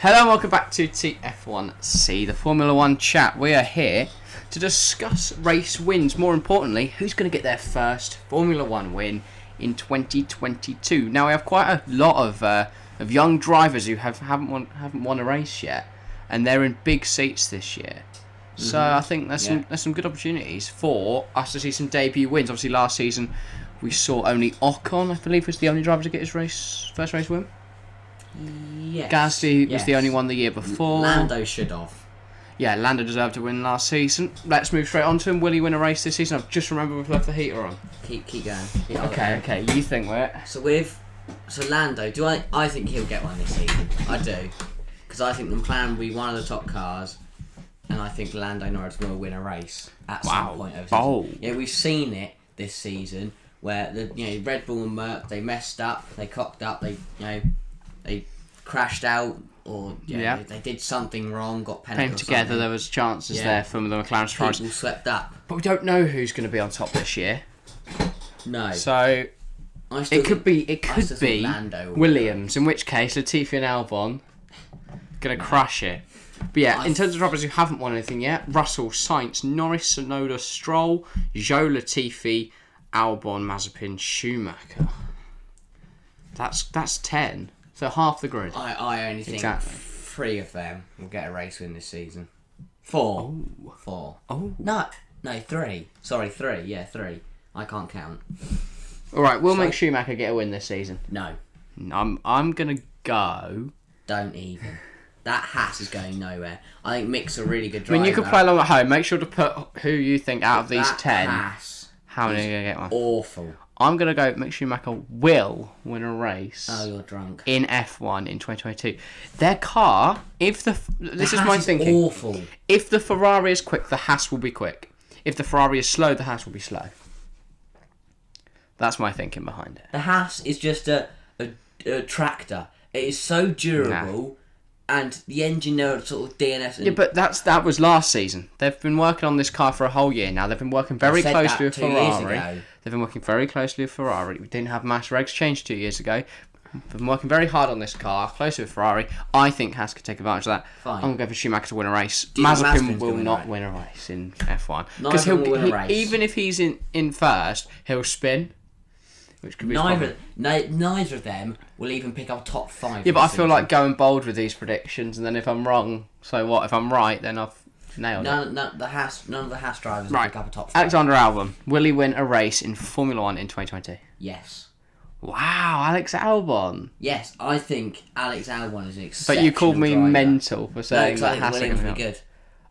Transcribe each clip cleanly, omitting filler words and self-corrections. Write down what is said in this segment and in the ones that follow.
Hello and welcome back to TF1C, the Formula 1 chat. We are here to discuss race wins. More importantly, who's going to get their first Formula 1 win in 2022. Now, we have quite a lot of young drivers who haven't won a race yet, and they're in big seats this year. So I think there's some good opportunities for us to see some debut wins. Obviously, last season we saw only Ocon, I believe, was the only driver to get his first race win. Yes. Gasly was the only one the year before. Lando should have. Yeah, Lando deserved to win last season. Let's move straight on to him. Will he win a race this season? I've just remembered we've left the heater on. Keep going. Okay. You think we're... So Lando, I think he'll get one this season. I do. Because I think the McLaren will be one of the top cars, and I think Lando Norris will win a race at some point over the season. Oh. Yeah, we've seen it this season where Red Bull and Merc, they messed up, they cocked up, they crashed out, or they did something wrong, got penalty. Came together, there was chances there from the McLaren's Ferraris. People swept up. But we don't know who's going to be on top this year. No. So it could be Lando Williams, in which case Latifi and Albon going to crush it. But yeah, in terms of drivers who haven't won anything yet, Russell, Sainz, Norris, Tsunoda, Stroll, Zhou, Latifi, Albon, Mazepin, Schumacher. That's 10. So half the grid. I only think 3 of them will get a race win this season. 4. Oh. 4. Oh. No, 3. Sorry, 3. Yeah, 3. I can't count. All right, we'll make Schumacher get a win this season. No. I'm gonna go. Don't even. That Haas is going nowhere. I think Mick's a really good driver. I mean, you could play along at home. Make sure to put who you think out of these 10. Haas how many are you gonna get one? Awful. I'm going to go Mick Schumacher will win a race. Oh, you're drunk. In F1 in 2022. Their car, this is my thinking. Awful. If the Ferrari is quick, the Haas will be quick. If the Ferrari is slow, the Haas will be slow. That's my thinking behind it. The Haas is just a tractor. It is so durable, and the engine there sort of DNF. Yeah, but that was last season. They've been working on this car for a whole year now. They've been working very closely with Ferrari. They've been working very closely with Ferrari. We didn't have mass regs change 2 years ago. They've been working very hard on this car, closely with Ferrari. I think Haas could take advantage of that. Fine. I'm going to go for Schumacher to win a race. Mazepin will not win a race in F1. Because even if he's in first, he'll spin. Which could be neither of them will even pick up top 5. Yeah, but I feel like going bold with these predictions, and then if I'm wrong, so what? If I'm right, then I've nailed it. None of the Haas drivers will pick up a top 5. Alexander Albon, will he win a race in Formula 1 in 2020? Yes. Wow, Alex Albon. Yes, I think Alex Albon is an exceptional But you called me driver. Mental for saying that Haas Williams will will be good.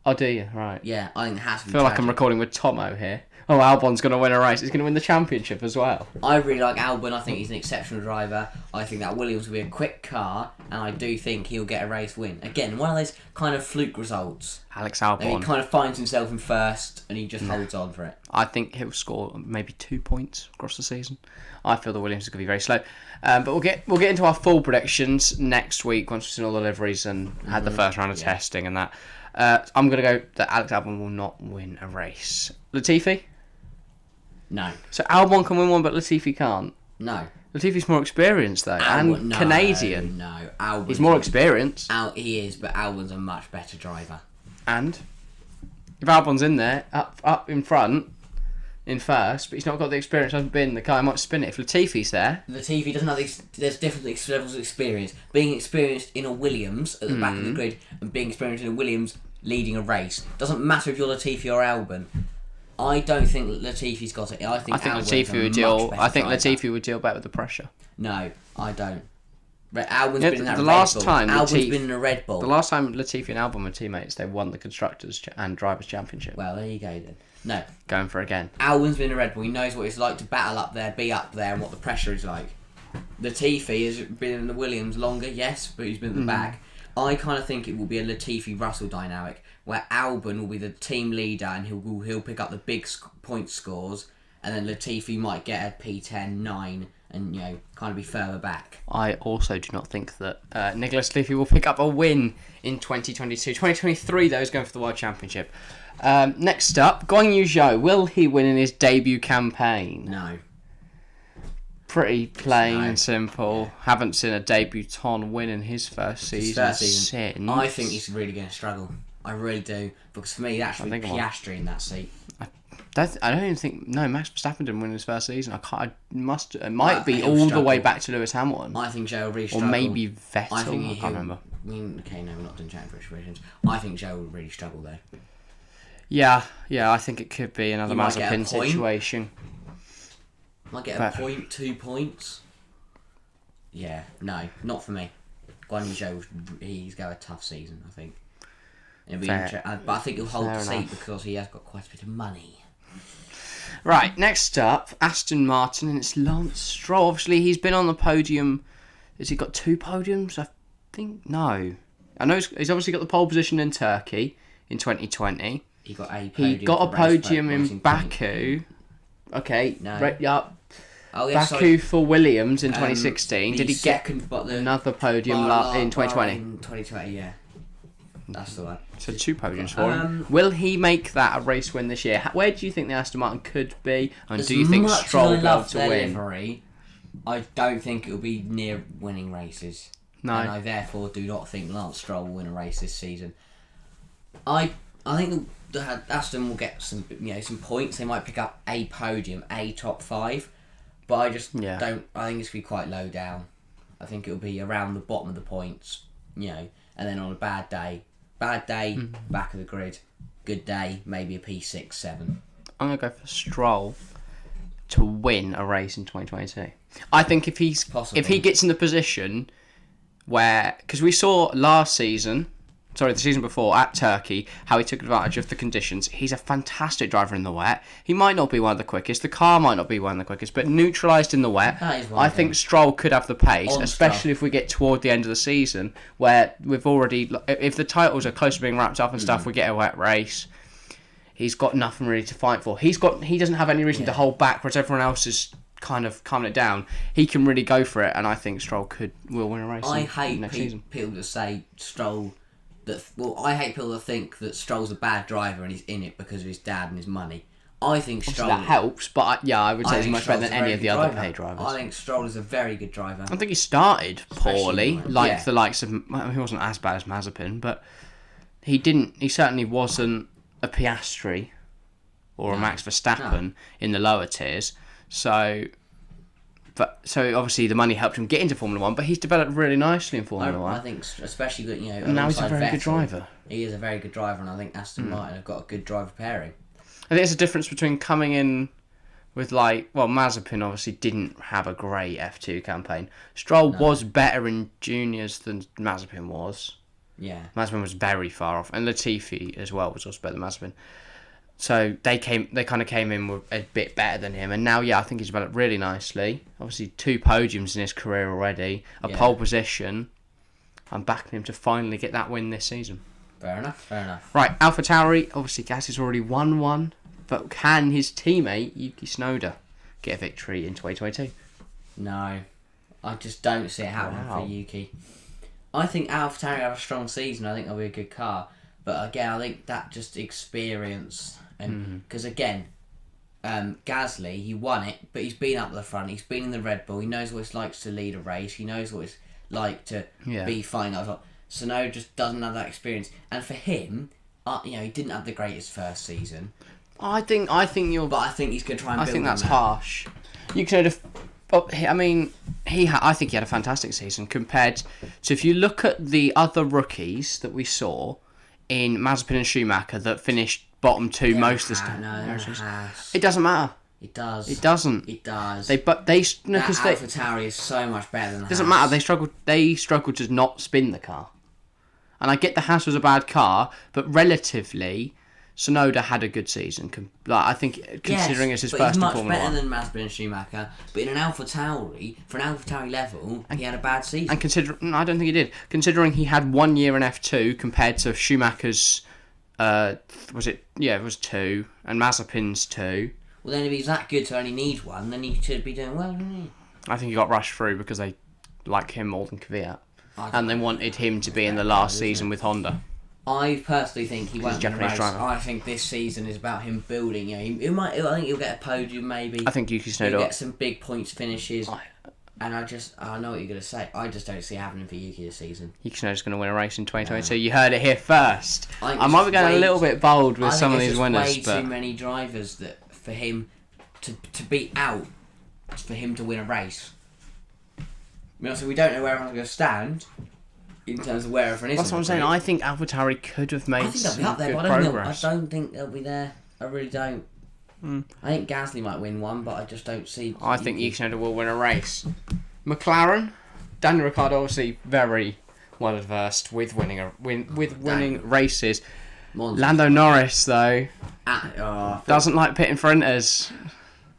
Oh, do you? Right. Yeah, I think Haas will I be feel like I'm tragic. recording with Tomo here. Oh, Albon's going to win a race. He's going to win the championship as well. I really like Albon. I think he's an exceptional driver. I think that Williams will be a quick car, and I do think he'll get a race win. Again, one of those kind of fluke results. Alex Albon. And he kind of finds himself in first, and he just holds on for it. I think he'll score maybe 2 points across the season. I feel the Williams is going to be very slow. But we'll get into our full predictions next week once we've seen all the liveries and had the first round of testing and that. I'm going to go that Alex Albon will not win a race. Latifi? No. So Albon can win one, but Latifi can't? No. Latifi's more experienced, though, and Canadian. No, Albon. He's more experienced. He is, but Albon's a much better driver. And if Albon's in there, up in front, in first, but he's not got the experience, hasn't been, the car might spin it. If Latifi's there... Latifi doesn't have these... There's different levels of experience. Being experienced in a Williams at the back of the grid and being experienced in a Williams leading a race. Doesn't matter if you're Latifi or Albon. I don't think Latifi's got it. I think Latifi would deal. I think Latifi would deal better with the pressure. No, I don't. Albon's been in that the Red last Bull. time Albon's been in a Red Bull. The last time Latifi and Albon were teammates, they won the constructors and drivers championship. Well, there you go then. No, going for again. Albon's been in a Red Bull. He knows what it's like to battle up there, be up there, and what the pressure is like. Latifi has been in the Williams longer, yes, but he's been at the back. I kind of think it will be a Latifi-Russell dynamic, where Albon will be the team leader and he'll pick up the big point scores, and then Latifi might get a P10, 9, and kind of be further back. I also do not think that Nicholas Latifi will pick up a win in 2022. 2023, though, is going for the World Championship. Next up, Guan Yu Zhou. Will he win in his debut campaign? No. pretty plain No. and simple. Yeah. Haven't seen a debutant win in his first season. Since. I think he's really going to struggle. I really do. Because for me, that should be Piastri in that seat. I don't even think... No, Max Verstappen didn't win his first season. It might be all the way back to Lewis Hamilton. I think Joe will really struggle. Or maybe Vettel. I can't remember. Okay, no, we're not doing chatting for expressions. I think Joe will really struggle, though. Yeah, I think it could be another Mazepin situation. Might get a point, 2 points. Yeah, no, not for me. Guan Yu Zhou, he's got a tough season, I think. It'll be but I think he'll hold the seat because he has got quite a bit of money. Right, next up, Aston Martin, and it's Lance Stroll. Obviously, he's been on the podium. Has he got 2 podiums? I think no. I know he's obviously got the pole position in Turkey in 2020. He got a podium in Baku. Okay, no. Baku for Williams in 2016. Did he get another podium in 2020? In 2020, yeah. That's the one. So 2 podiums for him. Will he make that a race win this year? Where do you think the Aston Martin could be? And do you think Stroll will be able to win? Livery, I don't think it will be near winning races. No. And I therefore do not think Lance Stroll will win a race this season. I think the Aston will get some points. They might pick up a podium, a top 5, but I just don't. I think it's going to be quite low down. I think it will be around the bottom of the points, and then on a bad day, back of the grid. Good day, maybe a P6, 7. I'm going to go for Stroll to win a race in 2022. I think if he gets in the position where, because we saw the season before at Turkey, how he took advantage of the conditions. He's a fantastic driver in the wet. He might not be one of the quickest. The car might not be one of the quickest, but neutralised in the wet, I think Stroll could have the pace, especially if we get toward the end of the season, where we've already, if the titles are close to being wrapped up and stuff, we get a wet race. He's got nothing really to fight for. He doesn't have any reason to hold back, whereas everyone else is kind of calming it down. He can really go for it, and I think Stroll will win a race. I hate people that say Stroll. I hate people that think that Stroll's a bad driver and he's in it because of his dad and his money. I think Stroll... that helps, but I would say he's much better than any of the other paid drivers. I think Stroll is a very good driver. I think he started poorly, the likes of... Well, he wasn't as bad as Mazepin, but he certainly wasn't a Piastri or a Max Verstappen in the lower tiers. So obviously the money helped him get into Formula 1, but he's developed really nicely in Formula 1. I think, especially and now he's a very good driver. He is a very good driver, and I think Aston Martin have got a good driver pairing. I think there's a difference between coming in with Mazepin obviously didn't have a great F2 campaign. Stroll was better in juniors than Mazepin was. Yeah. Mazepin was very far off, and Latifi as well was also better than Mazepin. So they kind of came in with a bit better than him, and now I think he's developed really nicely. Obviously 2 podiums in his career already, a pole position. I'm backing him to finally get that win this season. Fair enough. Right, AlphaTauri, obviously Gasly's already won one, but can his teammate Yuki Tsunoda get a victory in 2022? No, I just don't see it happening for Yuki. I think AlphaTauri have a strong season. I think they'll be a good car, but again, I think that just experience. And because again, Gasly, he won it, but he's been up the front. He's been in the Red Bull. He knows what it's like to lead a race. He knows what it's like to be fine. Tsunoda just doesn't have that experience, and for him, he didn't have the greatest first season. I think you're. But I think he's going to try and build. I think that's harsh. You could have. I mean, I think he had a fantastic season compared to, if you look at the other rookies that we saw in Mazepin and Schumacher that finished bottom 2 most of the time. It doesn't matter. It does. It doesn't. It does. AlphaTauri is so much better than. It doesn't matter. They struggled to not spin the car, and I get the Haas was a bad car, but relatively, Tsunoda had a good season. I think considering it's his first in Formula 1. He's much better than Mazepin and Schumacher, but in an AlphaTauri, for an AlphaTauri level, he had a bad season. And I don't think he did. Considering he had 1 year in F2 compared to Schumacher's, it was 2, and Mazepin's 2. Well, then if he's that good to only need 1, then he should be doing well, shouldn't he? I think he got rushed through because they like him more than Kvyat. And they wanted him to be in the last season with Honda. I personally think he won't win a Japanese race. driver. I think this season is about him building. You know, I think he'll get a podium maybe. I think Yuki He'll Tsunoda. get some big points finishes. And I know what you're going to say. I just don't see it happening for Yuki this season. Yuki Tsunoda's going to win a race in 2022. You heard it here first. I might be going a little bit bold with some of these winners, way but too many drivers that for him to be out, for him to win a race. I mean, so we don't know where everyone's going to stand in terms of where everyone is. that's what I'm saying. I think AlphaTauri could have made I think they'll be some up there, good but progress. I don't think they'll be there. I really don't. I think Gasly might win one, but I just don't see. I think Yuki Tsunoda will win a race. McLaren, Daniel Ricciardo obviously very well adversed with winning winning races. Monza. Lando Norris though I doesn't like pitting for Inters,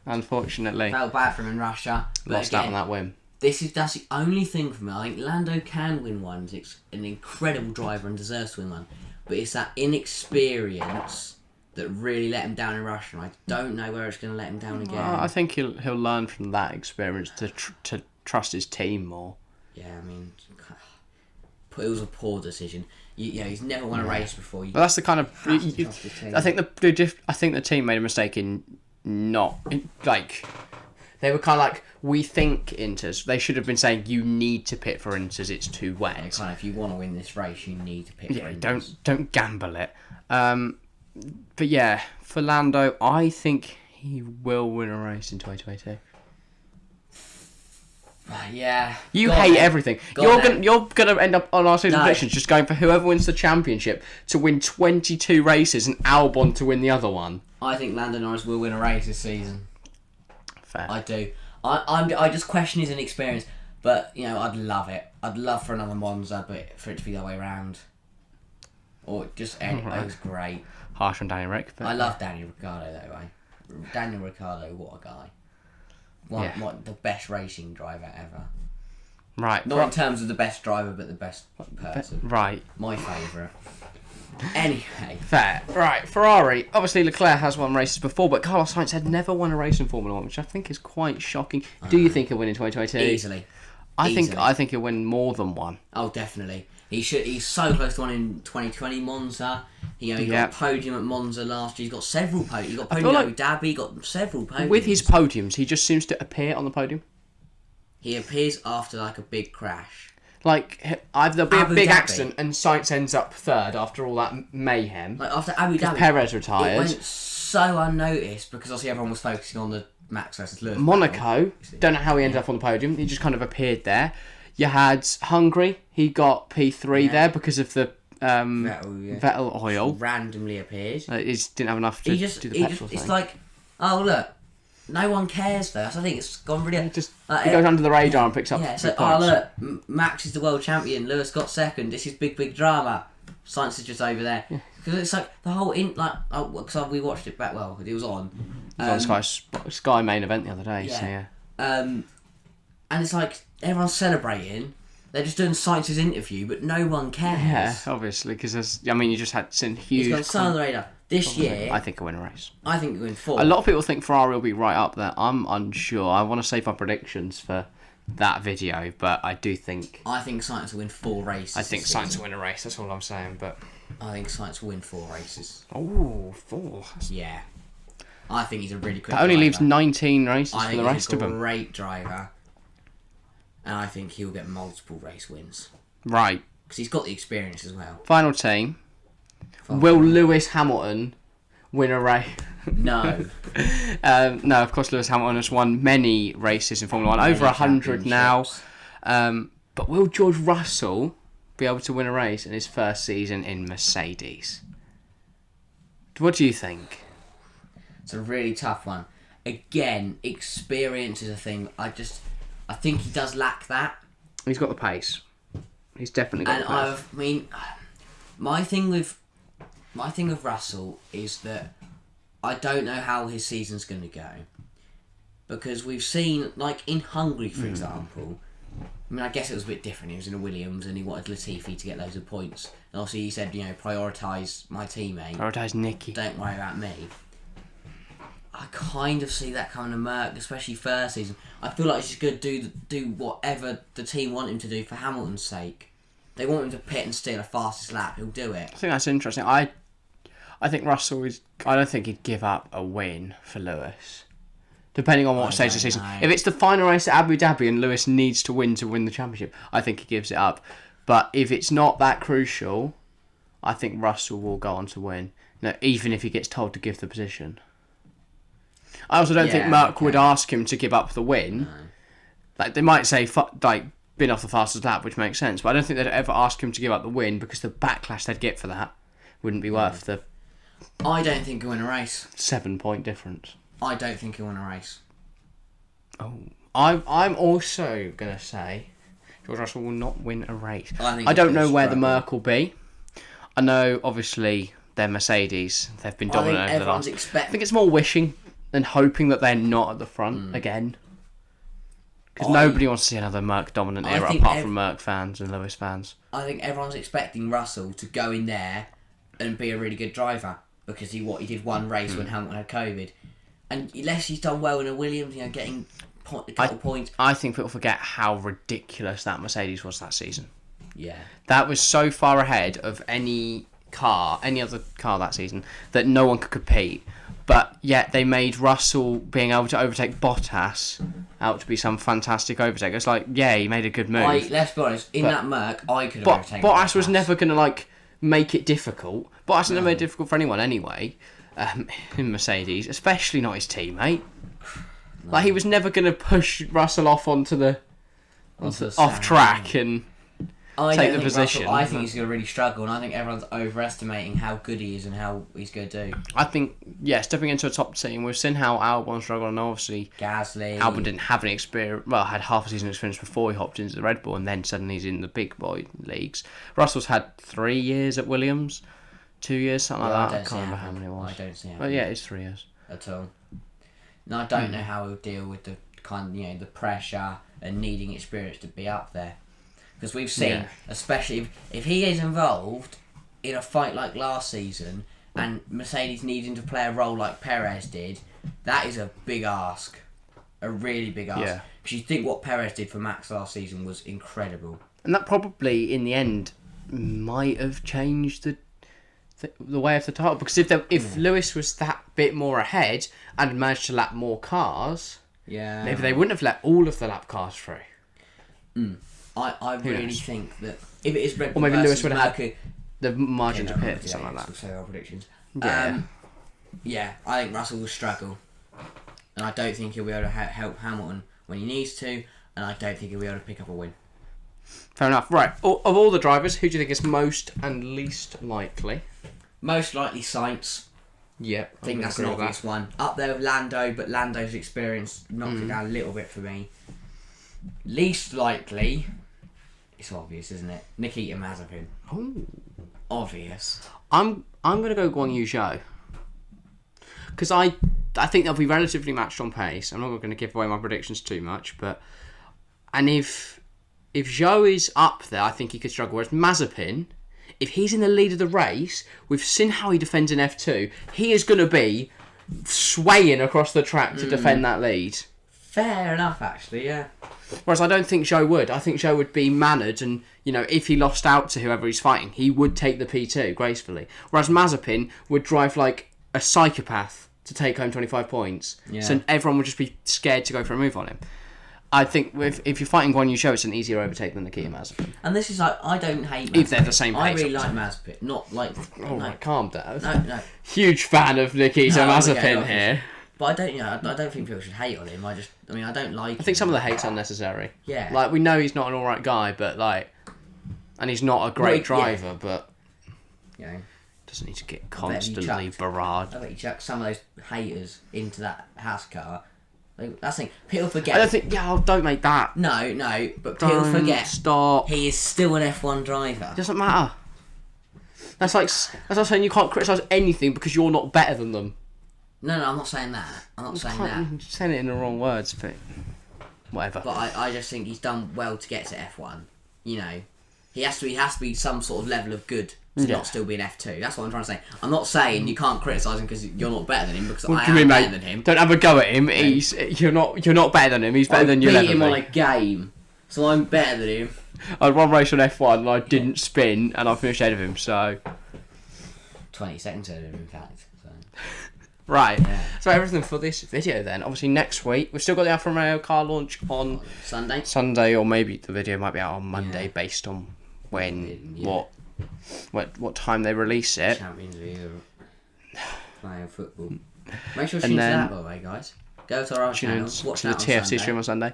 unfortunately. felt bad for him in Russia. But Lost out on that win. That's the only thing for me. I think Lando can win one. He's an incredible driver and deserves to win one. But it's that inexperience that really let him down in Russia. And I don't know where it's going to let him down again. I think he'll learn from that experience to trust his team more. Yeah, I mean, it was a poor decision. He's never won a race before. But that's the kind of. Have to trust his team. I think the team made a mistake in not like. They were kind of like, we think Inters. They should have been saying, you need to pit for Inters. It's too wet. Yeah, kind of, if you want to win this race, you need to pit for Inters. Don't gamble it. But yeah, for Lando, I think he will win a race in 2022. Yeah. You hate everything. You're gonna end up on our season predictions just going for whoever wins the championship to win 22 races and Albon to win the other one. I think Lando Norris will win a race this season. Fair. I do. I just question his inexperience, but I'd love it. I'd love for another Monza, but for it to be the other way around, or just it was great. Harsh on Danny Rick. But I love Daniel Ricciardo though. Right? Daniel Ricciardo, what a guy! What the best racing driver ever. Right. Not in terms of the best driver, but the best person. Right. My favourite. Anyway. Fair. Right. Ferrari. Obviously, Leclerc has won races before, but Carlos Sainz had never won a race in Formula 1, which I think is quite shocking. Do you think he'll win in 2022? Easily. I think he'll win more than one. Oh, definitely. He should. He's so close to one in 2020 Monza. He got a podium at Monza last year. He's got several podiums. He got podium at Abu Dhabi. He got several podiums. With his podiums, he just seems to appear on the podium. He appears after a big crash. Like, either there'll be Abu a big Dhabi. accident and Sainz ends up third after all that mayhem. Like after Abu Dhabi, Perez it retired. went so unnoticed because obviously everyone was focusing on the Max versus Lewis. Monaco, don't know how he ended up on the podium. He just kind of appeared there. You had Hungary. He got P3 there because of the Vettel oil. Randomly appeared. He just didn't have enough to do the petrol thing. It's like, oh look, no one cares though. So I think it's gone really. He goes under the radar and picks up. Yeah, so points. look, Max is the world champion. Lewis got second. This is big drama. Sainz is just over there because it's like the whole because we watched it back. Well, it was on. It was on Sky main event the other day. Yeah. So yeah. And it's like everyone's celebrating. They're just doing Sainz's interview, but no one cares. Yeah, obviously, because you just had some huge. He's gone so on the radar. This year, I think he'll win a race. I think he'll win 4. A lot of people think Ferrari will be right up there. I'm unsure. I want to save my predictions for that video, but I do think. I think Sainz will win 4 races. I think Sainz will win a race. That's all I'm saying. But I think Sainz will win 4 races. oh, 4. Yeah, I think he's a really quick. That only driver. leaves 19 races I for think the rest of he's a them. great driver, and I think he'll get multiple race wins Right. because he's got the experience as well. Final team. Will Lewis Hamilton win a race? No. No, of course Lewis Hamilton has won many races in Formula 1, over 100 now. But will George Russell be able to win a race in his first season in Mercedes? What do you think? It's a really tough one. Again, experience is a thing. I think he does lack that. He's got the pace. He's definitely got the pace. My thing with Russell is that I don't know how his season's going to go because we've seen, like in Hungary, for example. I guess it was a bit different. He was in a Williams and he wanted Latifi to get loads of points. And also he said, prioritise my teammate. Prioritise Nicky. Don't worry about me. I kind of see that coming to Merck, especially first season. I feel like he's just going to do whatever the team want him to do for Hamilton's sake. they want him to pit and steal a fastest lap, he'll do it. I think that's interesting. I think Russell is... I don't think he'd give up a win for Lewis. Depending on what stage of the season. know. If it's the final race at Abu Dhabi and Lewis needs to win the championship, I think he gives it up. But if it's not that crucial, I think Russell will go on to win. No, even if he gets told to give the position. I also don't think Merck would ask him to give up the win. No. Like they might say, been off the fastest lap, which makes sense. But I don't think they'd ever ask him to give up the win because the backlash they'd get for that wouldn't be worth the... I don't think he'll win a race. 7-point difference. I don't think he'll win a race. Oh, I'm also gonna say George Russell will not win a race. I don't know where the Merc will be. I know, obviously, they're Mercedes. They've been dominant over the last. I think it's more wishing than hoping that they're not at the front again. Because nobody wants to see another Merc dominant era apart from Merc fans and Lewis fans. I think everyone's expecting Russell to go in there and be a really good driver because he did one race when Hamilton had COVID. And unless he's done well in a Williams, getting a couple points. I think people forget how ridiculous that Mercedes was that season. Yeah. That was so far ahead of any other car that season, that no one could compete. But yet they made Russell being able to overtake Bottas out to be some fantastic overtake. It's like, yeah, he made a good move. Let's be honest, that Merc, I could have overtaken Bottas was never going to make it difficult. Bottas never made it difficult for anyone anyway. In Mercedes, especially not his teammate. No. He was never going to push Russell off onto the off track and take the position. I think he's going to really struggle, and I think everyone's overestimating how good he is and how he's going to do. I think, stepping into a top team, we've seen how Albon struggled, and obviously Gasly. Albon didn't have any experience. Well, had half a season experience before he hopped into the Red Bull, and then suddenly he's in the big boy leagues. Russell's had 3 years at Williams. 2 years, something like that. I can't remember how many it was. I don't see how. But yeah, it's 3 years. At all. No, I don't know how he'll deal with the the pressure and needing experience to be up there. Because we've seen, especially if he is involved in a fight like last season and Mercedes needing to play a role like Perez did, that is a big ask. A really big ask. Yeah. Because you think what Perez did for Max last season was incredible. And that probably, in the end, might have changed the way of the title, because if Lewis was that bit more ahead and managed to lap more cars, maybe they wouldn't have let all of the lap cars through. I really think that if it is Red Bull, or maybe Lewis would have had the margin to pit, something like that. Say our predictions. Yeah. I think Russell will struggle, and I don't think he'll be able to help Hamilton when he needs to, and I don't think he'll be able to pick up a win. Fair enough. Right, of all the drivers, who do you think is most and least likely? Most likely Sainz. Yeah, I think that's an obvious one. Up there with Lando, but Lando's experience knocks it down a little bit for me. Least likely, it's obvious, isn't it? Nikita Mazepin. Oh, obvious. I'm gonna go Guan Yu Zhou, because I think they'll be relatively matched on pace. I'm not going to give away my predictions too much, and if Zhou is up there, I think he could struggle. Whereas Mazepin, if he's in the lead of the race, we've seen how he defends in F2. He is going to be swaying across the track to defend that lead. Fair enough, actually, yeah. Whereas I don't think Zhou would. I think Zhou would be mannered, and if he lost out to whoever he's fighting, he would take the P2 gracefully. Whereas Mazepin would drive like a psychopath to take home 25 points. Yeah. So everyone would just be scared to go for a move on him. I think if you're fighting Guan Yu Zhou, it's an easier overtake than Nikita Mazepin. And this is I don't hate Mazepin. If they're the same pace. I really like Mazepin. Not like... Alright, calm down. No. Huge fan of Nikita Mazepin here. But I don't think people should hate on him. I don't like him. I think some of the hate's unnecessary. Yeah. We know he's not an alright guy, but and he's not a great driver, but... doesn't need to get constantly barraged. I bet he chucked some of those haters into that Haas car. That's the thing. People forget. I don't think... don't make that. No, but people forget. Stop. He is still an F1 driver. Doesn't matter. That's like saying you can't criticise anything because you're not better than them. No, I'm not saying that. I'm saying it in the wrong words, but... whatever. But I just think he's done well to get to F1. He has to be some sort of level of good to not still be an F2. That's what I'm trying to say. I'm not saying you can't criticise him because you're not better than him, because I am better than him. Don't have a go at him. You're not better than him. He's better than you. Beat him on a game. So I'm better than him. I had one race on F1 and I didn't spin and I finished ahead of him, so... 20 seconds ahead of him, in fact. So. Right. Yeah. So everything for this video then. Obviously next week, we've still got the Alfa Romeo car launch on... Sunday, or maybe the video might be out on Monday based on when, what time they release it. Champions League, playing football. Make sure to tune to that, by the way, guys. Go to our channel, watch the that TFC on Sunday. stream on Sunday.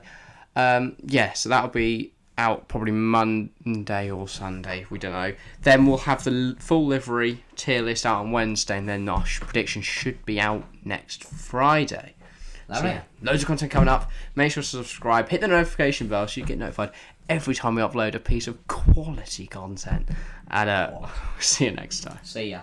So that'll be out probably Monday or Sunday, we don't know. Then we'll have the full livery tier list out on Wednesday, and then our prediction should be out next Friday. Lovely. So, loads of content coming up. Make sure to subscribe, hit the notification bell so you get notified every time we upload a piece of quality content. And see you next time. See ya.